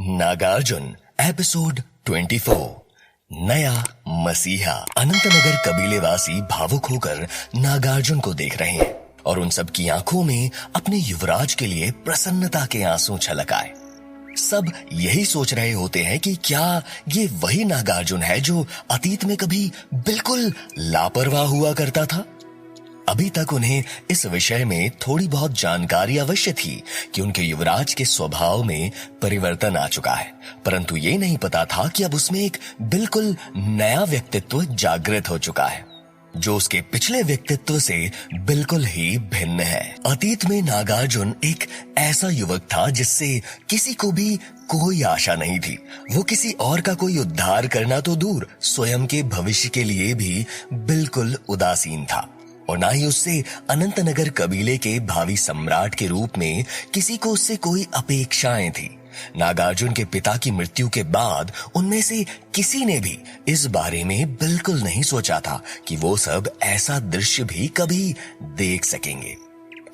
Nagarjuna episode 24। नया मसीहा। अनंतनगर कबीलेवासी भावुक होकर नागार्जुन को देख रहे हैं और उन सब की आंखों में अपने युवराज के लिए प्रसन्नता के आंसू छलक आए। सब यही सोच रहे होते हैं कि क्या ये वही नागार्जुन है जो अतीत में कभी बिल्कुल लापरवाह हुआ करता था। अभी तक उन्हें इस विषय में थोड़ी बहुत जानकारी अवश्य थी कि उनके युवराज के स्वभाव में परिवर्तन आ चुका है, परंतु ये नहीं पता था कि अब उसमें एक बिल्कुल नया व्यक्तित्व जागृत हो चुका है जो उसके पिछले व्यक्तित्व से बिल्कुल ही भिन्न है। अतीत में नागार्जुन एक ऐसा युवक था जिससे किसी को भी कोई आशा नहीं थी। वो किसी और का कोई उद्धार करना तो दूर, स्वयं के भविष्य के लिए भी बिल्कुल उदासीन था और ना ही उससे अनंतनगर कबीले के भावी सम्राट के रूप में किसी को उससे कोई अपेक्षाएं थी। नागार्जुन के पिता की मृत्यु के बाद उनमें से किसी ने भी इस बारे में बिल्कुल नहीं सोचा था कि वो सब ऐसा दृश्य भी कभी देख सकेंगे।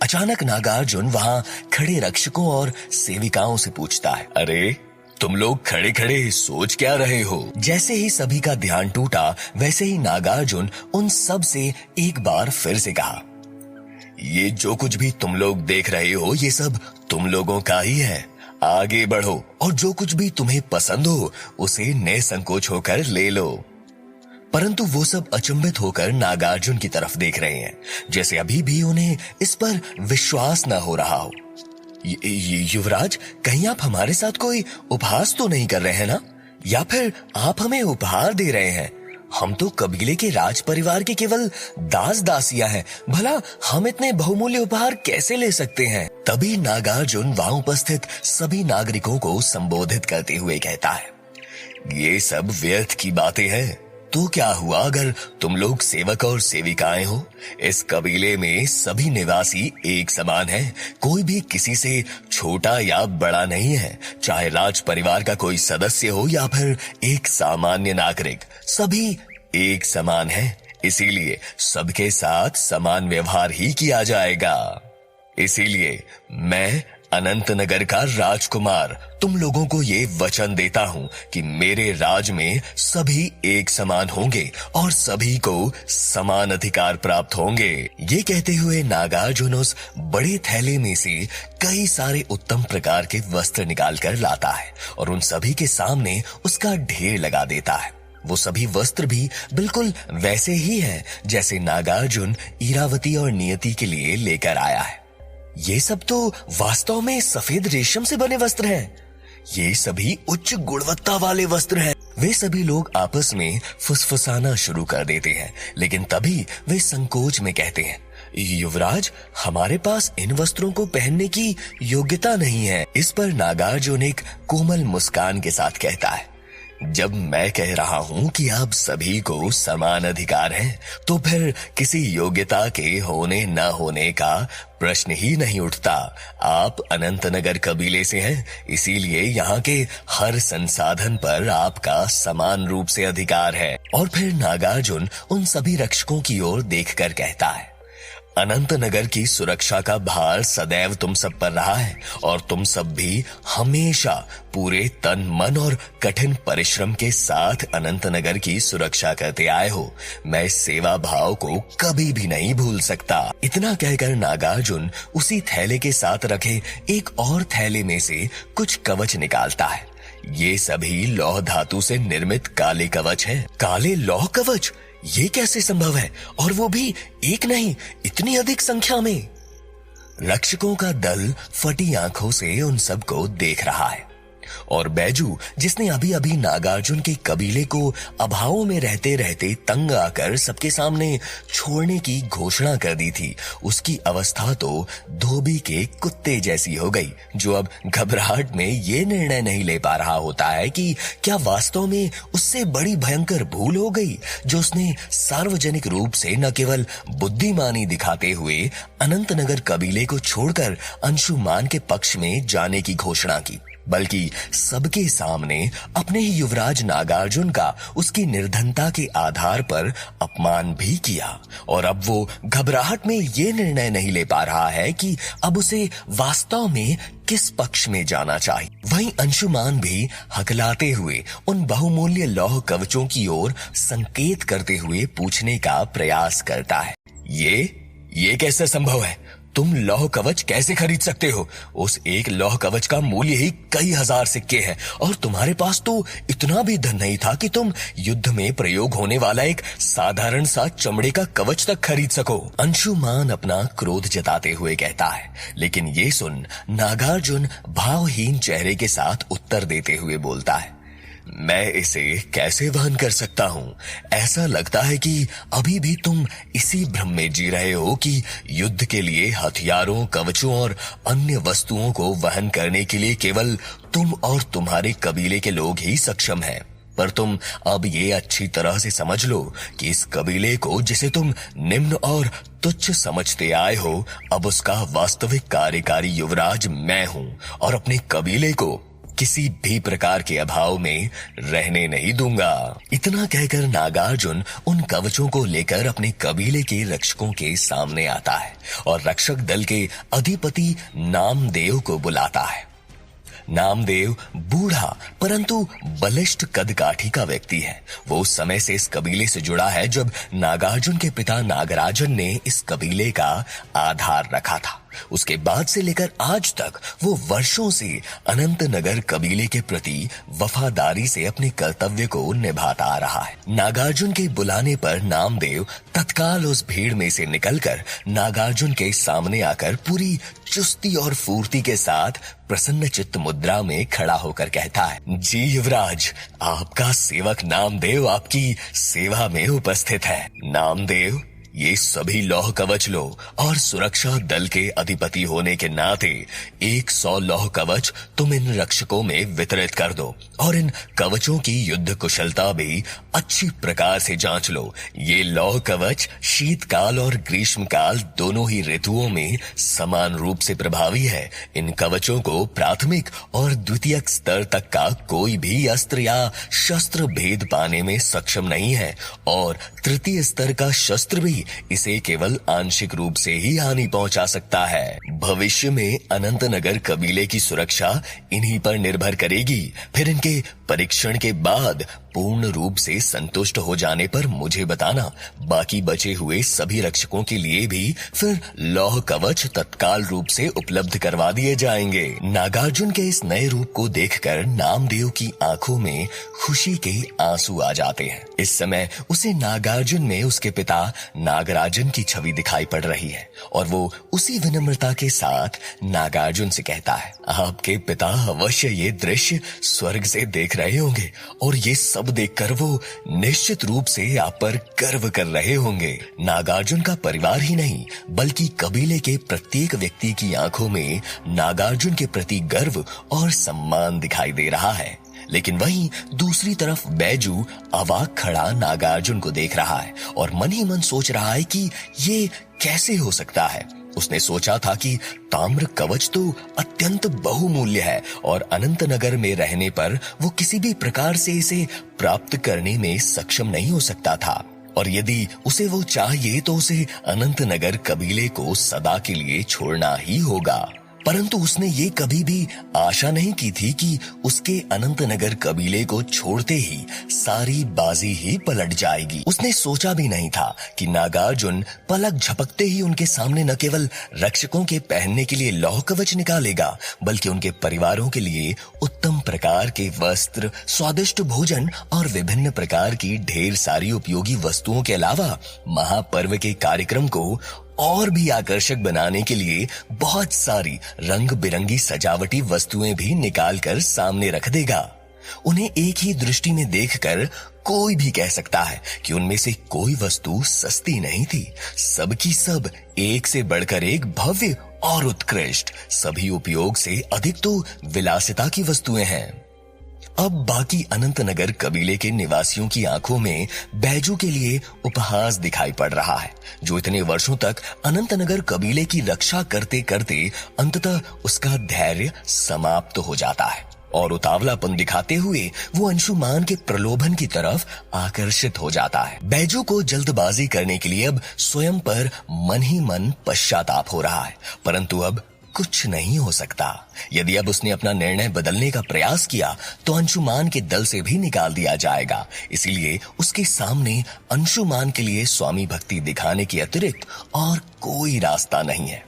अचानक नागार्जुन वहां खड़े रक्षकों और सेविकाओं से पूछता है, अरे तुम लोग खड़े खड़े सोच क्या रहे हो? जैसे ही सभी का ध्यान टूटा वैसे ही नागार्जुन उन सब से एक बार फिर से कहा, ये जो कुछ भी तुम लोग देख रहे हो ये सब तुम लोगों का ही है। आगे बढ़ो और जो कुछ भी तुम्हें पसंद हो उसे निसंकोच होकर ले लो। परंतु वो सब अचंभित होकर नागार्जुन की तरफ देख रहे हैं, जैसे अभी भी उन्हें इस पर विश्वास न हो रहा हो। युवराज, कहीं आप हमारे साथ कोई उपहास तो नहीं कर रहे हैं ना? या फिर आप हमें उपहार दे रहे हैं? हम तो कबीले के राज परिवार के केवल दास दासियां हैं, भला हम इतने बहुमूल्य उपहार कैसे ले सकते हैं? तभी नागार्जुन वहां उपस्थित सभी नागरिकों को संबोधित करते हुए कहता है, ये सब व्यर्थ की बातें हैं। तो क्या हुआ अगर तुम लोग सेवक और सेविकाएं हो? इस कबीले में सभी निवासी एक समान हैं, कोई भी किसी से छोटा या बड़ा नहीं है। चाहे राज परिवार का कोई सदस्य हो या फिर एक सामान्य नागरिक, सभी एक समान हैं। इसीलिए सबके साथ समान व्यवहार ही किया जाएगा। इसीलिए मैं अनंतनगर का राजकुमार तुम लोगों को ये वचन देता हूँ कि मेरे राज में सभी एक समान होंगे और सभी को समान अधिकार प्राप्त होंगे। ये कहते हुए नागार्जुन उस बड़े थैले में से कई सारे उत्तम प्रकार के वस्त्र निकाल कर लाता है और उन सभी के सामने उसका ढेर लगा देता है। वो सभी वस्त्र भी बिल्कुल वैसे ही हैं जैसे नागार्जुन इरावती और नियति के लिए लेकर आया है। ये सब तो वास्तव में सफेद रेशम से बने वस्त्र हैं। ये सभी उच्च गुणवत्ता वाले वस्त्र हैं। वे सभी लोग आपस में फुसफुसाना शुरू कर देते हैं, लेकिन तभी वे संकोच में कहते हैं, युवराज, हमारे पास इन वस्त्रों को पहनने की योग्यता नहीं है। इस पर नागार्जुन एक कोमल मुस्कान के साथ कहता है, जब मैं कह रहा हूं कि आप सभी को समान अधिकार है तो फिर किसी योग्यता के होने न होने का प्रश्न ही नहीं उठता। आप अनंतनगर कबीले से हैं, इसीलिए यहाँ के हर संसाधन पर आपका समान रूप से अधिकार है। और फिर नागार्जुन उन सभी रक्षकों की ओर देखकर कहता है, अनंतनगर की सुरक्षा का भार सदैव तुम सब पर रहा है और तुम सब भी हमेशा पूरे तन मन और कठिन परिश्रम के साथ अनंतनगर की सुरक्षा करते आए हो। मैं इस सेवा भाव को कभी भी नहीं भूल सकता। इतना कहकर नागार्जुन उसी थैले के साथ रखे एक और थैले में से कुछ कवच निकालता है। ये सभी लौह धातु से निर्मित काले कवच हैं। काले लौह कवच, ये कैसे संभव है? और वो भी एक नहीं, इतनी अधिक संख्या में। रक्षकों का दल फटी आंखों से उन सबको देख रहा है और बैजू, जिसने अभी अभी नागार्जुन के कबीले को अभावों में रहते रहते तंग आकर सबके सामने छोड़ने की घोषणा कर दी थी, उसकी अवस्था तो धोबी के कुत्ते जैसी हो गई, जो अब घबराहट में ये निर्णय नहीं ले पा रहा होता है कि क्या वास्तव में उससे बड़ी भयंकर भूल हो गई जो उसने सार्वजनिक रूप से न केवल बुद्धिमानी दिखाते हुए अनंतनगर कबीले को छोड़कर अंशुमान के पक्ष में जाने की घोषणा की, बल्कि सबके सामने अपने ही युवराज नागार्जुन का उसकी निर्धनता के आधार पर अपमान भी किया। और अब वो घबराहट में ये निर्णय नहीं ले पा रहा है कि अब उसे वास्तव में किस पक्ष में जाना चाहिए। वहीं अंशुमान भी हकलाते हुए उन बहुमूल्य लौह कवचों की ओर संकेत करते हुए पूछने का प्रयास करता है, ये कैसे संभव है? तुम लौह कवच कैसे खरीद सकते हो? उस एक लौह कवच का मूल्य ही कई हजार सिक्के हैं और तुम्हारे पास तो इतना भी धन नहीं था कि तुम युद्ध में प्रयोग होने वाला एक साधारण सा चमड़े का कवच तक खरीद सको। अंशुमान अपना क्रोध जताते हुए कहता है, लेकिन ये सुन नागार्जुन भावहीन चेहरे के साथ उत्तर देते हुए बोलता है, मैं इसे कैसे वहन कर सकता हूँ? ऐसा लगता है कि अभी भी तुम इसी भ्रम में जी रहे हो कि युद्ध के लिए हथियारों, कवचों और अन्य वस्तुओं को वहन करने के लिए केवल तुम और तुम्हारे कबीले के लोग ही सक्षम हैं। पर तुम अब ये अच्छी तरह से समझ लो कि इस कबीले को जिसे तुम निम्न और तुच्छ समझते आए हो, अब उसका वास्तविक कार्यकारी युवराज मैं हूँ और अपने कबीले को किसी भी प्रकार के अभाव में रहने नहीं दूंगा। इतना कहकर नागार्जुन उन कवचों को लेकर अपने कबीले के रक्षकों के सामने आता है और रक्षक दल के अधिपति नामदेव को बुलाता है। नामदेव बूढ़ा परंतु बलिष्ठ कदकाठी का व्यक्ति है। वो उस समय से इस कबीले से जुड़ा है जब नागार्जुन के पिता नागराजन ने इस कबीले का आधार रखा था। उसके बाद से लेकर आज तक वो वर्षों से अनंतनगर कबीले के प्रति वफादारी से अपने कर्तव्य को निभाता आ रहा है। नागार्जुन के बुलाने पर नामदेव तत्काल उस भीड़ में से निकलकर नागार्जुन के सामने आकर पूरी चुस्ती और फूर्ती के साथ प्रसन्न चित्त मुद्रा में खड़ा होकर कहता है, जी युवराज, आपका सेवक नामदेव आपकी सेवा में उपस्थित है। नामदेव, ये सभी लौह कवच लो और सुरक्षा दल के अधिपति होने के नाते 100 लौह कवच तुम इन रक्षकों में वितरित कर दो और इन कवचों की युद्ध कुशलता भी अच्छी प्रकार से जांच लो। ये लौह कवच शीतकाल और ग्रीष्मकाल दोनों ही ऋतुओं में समान रूप से प्रभावी है। इन कवचों को प्राथमिक और द्वितीयक स्तर तक का कोई भी अस्त्र या शस्त्र भेद पाने में सक्षम नहीं है और तृतीय स्तर का शस्त्र भी इसे केवल आंशिक रूप से ही हानि पहुंचा सकता है। भविष्य में अनंतनगर कबीले की सुरक्षा इन्हीं पर निर्भर करेगी। फिर इनके परीक्षण के बाद पूर्ण रूप से संतुष्ट हो जाने पर मुझे बताना। बाकी बचे हुए सभी रक्षकों के लिए भी फिर लौह कवच तत्काल रूप से उपलब्ध करवा दिए जाएंगे। नागार्जुन के इस नए रूप को देखकर नामदेव की आंखों में खुशी के आंसू आ जाते हैं। इस समय उसे नागार्जुन में उसके पिता नागराजन की छवि दिखाई पड़ रही है और वो उसी विनम्रता के साथ नागार्जुन से कहता है, आपके पिता अवश्य ये दृश्य स्वर्ग से देख रहे होंगे और ये सब देखकर वो निश्चित रूप से आप पर गर्व कर रहे होंगे। नागार्जुन का परिवार ही नहीं बल्कि कबीले के प्रत्येक व्यक्ति की आंखों में नागार्जुन के प्रति गर्व और सम्मान दिखाई दे रहा है। लेकिन वहीं दूसरी तरफ बैजू अवाक खड़ा नागार्जुन को देख रहा है और मन ही मन सोच रहा है कि ये कैसे हो सकता है। उसने सोचा था कि ताम्र कवच तो अत्यंत बहुमूल्य है और अनंतनगर में रहने पर वो किसी भी प्रकार से इसे प्राप्त करने में सक्षम नहीं हो सकता था और यदि उसे वो चाहिए तो उसे अनंतनगर कबीले को सदा के लिए छोड़ना ही होगा। परंतु उसने ये कभी भी आशा नहीं की थी कि उसके अनंतनगर कबीले को छोड़ते ही सारी बाजी ही पलट जाएगी। उसने सोचा भी नहीं था कि नागार्जुन पलक झपकते ही उनके सामने न केवल रक्षकों के पहनने के लिए लौह कवच निकालेगा बल्कि उनके परिवारों के लिए उत्तम प्रकार के वस्त्र, स्वादिष्ट भोजन और विभिन्न प्रकार की ढेर सारी उपयोगी वस्तुओं के अलावा महापर्व के कार्यक्रम को और भी आकर्षक बनाने के लिए बहुत सारी रंग बिरंगी सजावटी वस्तुएं भी निकालकर सामने रख देगा। उन्हें एक ही दृष्टि में देखकर कोई भी कह सकता है कि उनमें से कोई वस्तु सस्ती नहीं थी। सबकी सब एक से बढ़कर एक भव्य और उत्कृष्ट, सभी उपयोग से अधिक तो विलासिता की वस्तुएं हैं। अब बाकी अनंतनगर कबीले के निवासियों की आंखों में बैजू के लिए उपहास दिखाई पड़ रहा है, जो इतने वर्षों तक अनंतनगर कबीले की रक्षा करते करते अंततः उसका धैर्य समाप्त हो जाता है। और उतावलापन दिखाते हुए वो अंशुमान के प्रलोभन की तरफ आकर्षित हो जाता है। बैजू को जल्दबाजी करने के लिए अब स्वयं पर मन ही मन पश्चाताप हो रहा है, परंतु अब कुछ नहीं हो सकता। यदि अब उसने अपना निर्णय बदलने का प्रयास किया तो अंशुमान के दल से भी निकाल दिया जाएगा। इसीलिए उसके सामने अंशुमान के लिए स्वामी भक्ति दिखाने के अतिरिक्त और कोई रास्ता नहीं है।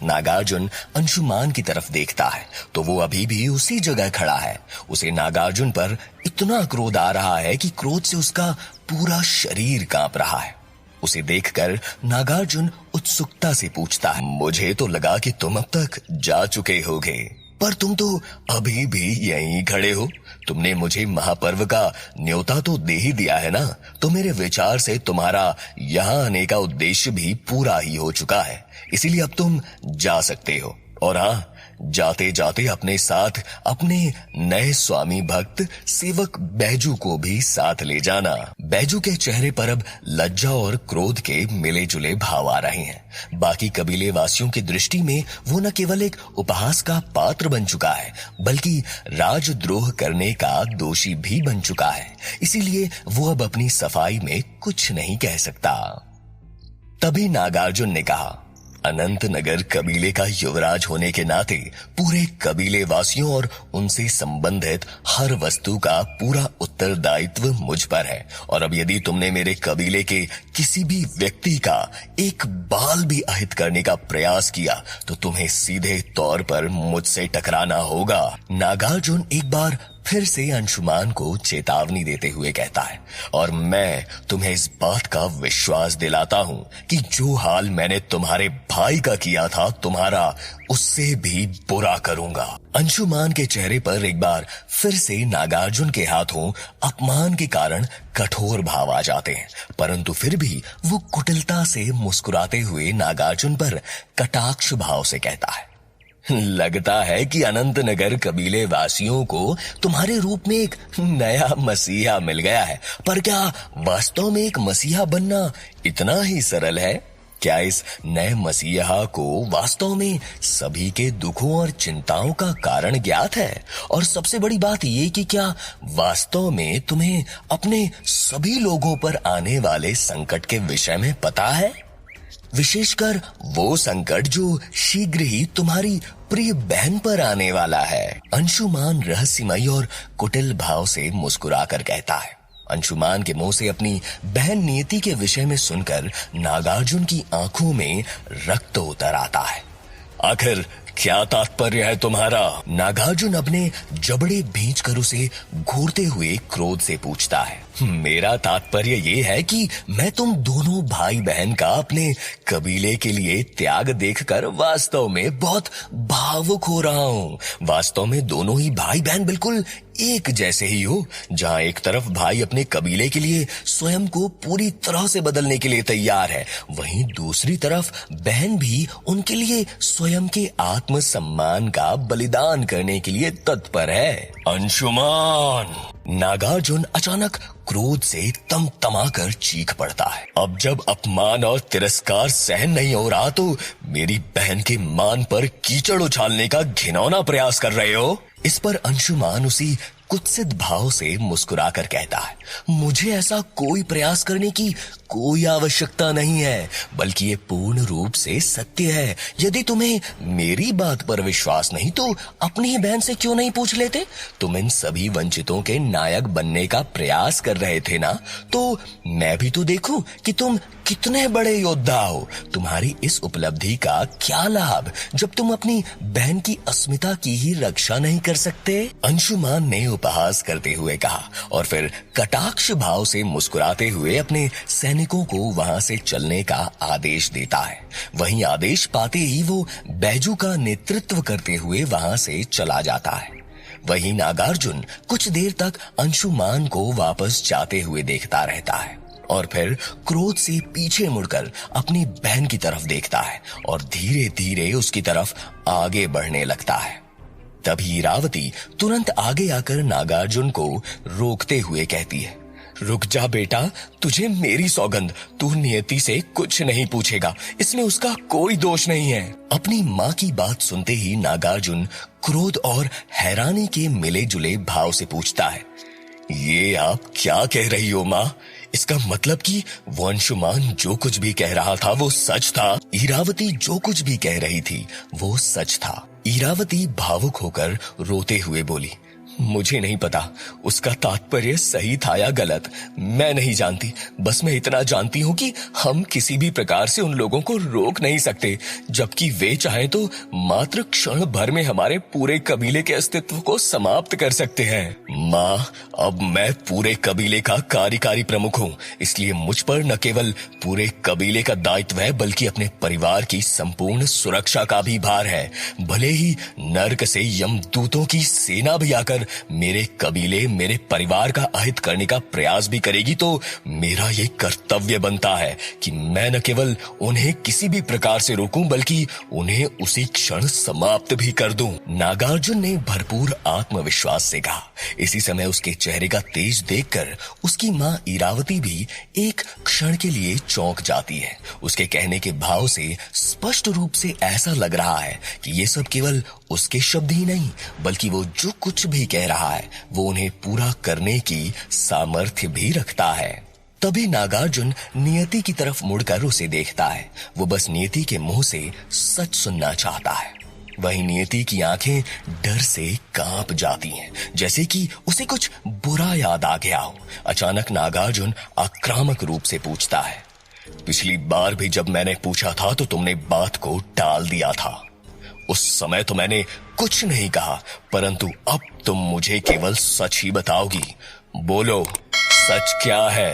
नागार्जुन अंशुमान की तरफ देखता है तो वो अभी भी उसी जगह खड़ा है। उसे नागार्जुन पर इतना क्रोध आ रहा है कि क्रोध से उसका पूरा शरीर कांप रहा है। उसे देखकर नागार्जुन उत्सुकता से पूछता है, मुझे तो लगा कि तुम अब तक जा चुके होगे, पर तुम तो अभी भी यहीं खड़े हो। तुमने मुझे महापर्व का न्योता तो दे ही दिया है ना, तो मेरे विचार से तुम्हारा यहाँ आने का उद्देश्य भी पूरा ही हो चुका है, इसीलिए अब तुम जा सकते हो। और हाँ, जाते जाते अपने साथ अपने नए स्वामी भक्त सेवक बैजू को भी साथ ले जाना। बैजू के चेहरे पर अब लज्जा और क्रोध के मिले जुले भाव आ रहे हैं। बाकी कबीले वासियों की दृष्टि में वो न केवल एक उपहास का पात्र बन चुका है, बल्कि राजद्रोह करने का दोषी भी बन चुका है। इसीलिए वो अब अपनी सफाई में कुछ नहीं कह सकता। तभी नागार्जुन ने कहा, अनंत नगर कबीले का युवराज होने के नाते पूरे कबीले वासियों और उनसे संबंधित हर वस्तु का पूरा उत्तरदायित्व मुझ पर है। और अब यदि तुमने मेरे कबीले के किसी भी व्यक्ति का एक बाल भी अहित करने का प्रयास किया तो तुम्हें सीधे तौर पर मुझसे टकराना होगा। नागार्जुन एक बार फिर से अंशुमान को चेतावनी देते हुए कहता है, और मैं तुम्हें इस बात का विश्वास दिलाता हूं कि जो हाल मैंने तुम्हारे भाई का किया था, तुम्हारा उससे भी बुरा करूंगा। अंशुमान के चेहरे पर एक बार फिर से नागार्जुन के हाथों अपमान के कारण कठोर भाव आ जाते हैं, परंतु फिर भी वो कुटिलता से मुस्कुराते हुए नागार्जुन पर कटाक्ष भाव से कहता है, लगता है कि अनंत नगर कबीले वासियों को तुम्हारे रूप में एक नया मसीहा मिल गया है, पर क्या वास्तव में एक मसीहा बनना इतना ही सरल है? क्या इस नए मसीहा को वास्तव में सभी के दुखों और चिंताओं का कारण ज्ञात है? और सबसे बड़ी बात ये कि क्या वास्तव में तुम्हें अपने सभी लोगों पर आने वाले संकट के विषय में पता है? विशेषकर वो संकट जो शीघ्र ही तुम्हारी प्रिय बहन पर आने वाला है। अंशुमान रहस्यमयी और कुटिल भाव से मुस्कुराकर कहता है। अंशुमान के मुंह से अपनी बहन नियति के विषय में सुनकर नागार्जुन की आंखों में रक्त उतर आता है। आखिर क्या तात्पर्य है तुम्हारा? नागार्जुन अपने जबड़े भींच कर उसे घूरते हुए क्रोध से पूछता है। मेरा तात्पर्य ये है कि मैं तुम दोनों भाई बहन का अपने कबीले के लिए त्याग देखकर वास्तव में बहुत भावुक हो रहा हूँ। वास्तव में दोनों ही भाई बहन बिल्कुल एक जैसे ही हो। जहाँ एक तरफ भाई अपने कबीले के लिए स्वयं को पूरी तरह से बदलने के लिए तैयार है, वहीं दूसरी तरफ बहन भी उनके लिए स्वयं के आत्मसम्मान का बलिदान करने के लिए तत्पर है। अंशुमान! नागार्जुन अचानक क्रोध से तमतमाकर चीख पड़ता है। अब जब अपमान और तिरस्कार सहन नहीं हो रहा तो मेरी बहन के मान पर कीचड़ उछालने का घिनौना प्रयास कर रहे हो? इस पर अंशुमान उसी कुत्सित भाव से मुस्कुराकर कहता है, मुझे ऐसा कोई प्रयास करने की कोई आवश्यकता नहीं है, बल्कि ये पूर्ण रूप से सत्य है। यदि तुम्हें मेरी बात पर विश्वास नहीं तो अपनी ही बहन से क्यों नहीं पूछ लेते? तुम इन सभी वंचितों के नायक बनने का प्रयास कर रहे थे ना, तो मैं भी तो देखूं कि तुम कितने बड़े योद्धा हो। तुम्हारी इस उपलब्धि का क्या लाभ जब तुम अपनी बहन की अस्मिता की ही रक्षा नहीं कर सकते? अंशुमान ने उपहास करते हुए कहा और फिर कटाक्ष भाव से मुस्कुराते हुए अपने सैनिकों को वहां से चलने का आदेश देता है। वहीं आदेश पाते ही वो बैजू का नेतृत्व करते हुए वहां से चला जाता है। वहीं नागार्जुन कुछ देर तक अंशुमान को वापस जाते हुए देखता रहता है और फिर क्रोध से पीछे मुड़कर अपनी बहन की तरफ देखता है और धीरे धीरे उसकी तरफ आगे बढ़ने लगता है। तभी इरावती तुरंत आगे आकर नागार्जुन को रोकते हुए कहती है, रुक जा बेटा, तुझे मेरी सौगंध, तू नियति से कुछ नहीं पूछेगा, इसमें उसका कोई दोष नहीं है। अपनी माँ की बात सुनते ही नागार्जुन क्रोध और हैरानी के मिले जुले भाव से पूछता है, ये आप क्या कह रही हो माँ? इसका मतलब कि वो अंशुमान जो कुछ भी कह रहा था वो सच था? इरावती जो कुछ भी कह रही थी वो सच था। इरावती भावुक होकर रोते हुए बोली, मुझे नहीं पता उसका तात्पर्य सही था या गलत, मैं नहीं जानती। बस मैं इतना जानती हूँ कि हम किसी भी प्रकार से उन लोगों को रोक नहीं सकते, जबकि वे चाहें तो मात्र क्षण भर में हमारे पूरे कबीले के अस्तित्व को समाप्त कर सकते हैं। माँ, अब मैं पूरे कबीले का कार्यकारी प्रमुख हूँ, इसलिए मुझ पर न केवल पूरे कबीले का दायित्व है बल्कि अपने परिवार की संपूर्ण सुरक्षा का भी भार है। भले ही नर्क से यमदूतों की सेना भी आकर मेरे कबीले, मेरे परिवार का अहित करने का प्रयास भी करेगी, तो मेरा ये कर्तव्य बनता है कि मैं न केवल उन्हें किसी भी प्रकार से रोकूं बल्कि उन्हें उसी क्षण समाप्त भी कर दूं। नागार्जुन ने भरपूर आत्मविश्वास से कहा। इसी समय उसके चेहरे का तेज देखकर उसकी माँ इरावती भी एक क्षण के लिए चौंक जाती है। उसके कहने के भाव से स्पष्ट रूप से ऐसा लग रहा है कि ये सब केवल उसके शब्द ही नहीं बल्कि वो जो कुछ भी कह रहा है वो उन्हें पूरा करने की सामर्थ्य भी रखता है। तभी नागार्जुन नियति की तरफ मुड़कर उसे देखता है। वो बस नियति के मुंह से सच सुनना चाहता है। वहीं नियति की आंखें डर से कांप जाती हैं, जैसे कि उसे कुछ बुरा याद आ गया हो। अचानक नागार्जुन आक्रामक रूप से पूछता है, पिछली बार भी जब मैंने पूछा था तो तुमने बात को टाल दिया था। उस समय तो मैंने कुछ नहीं कहा, परंतु अब तुम मुझे केवल सच ही बताओगी। बोलो, सच क्या है?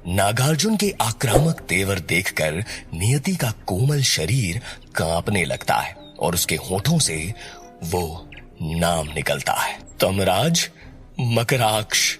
नागार्जुन के आक्रामक तेवर देखकर नियति का कोमल शरीर कांपने लगता है और उसके होठों से वो नाम निकलता है, तमराज मकराक्ष।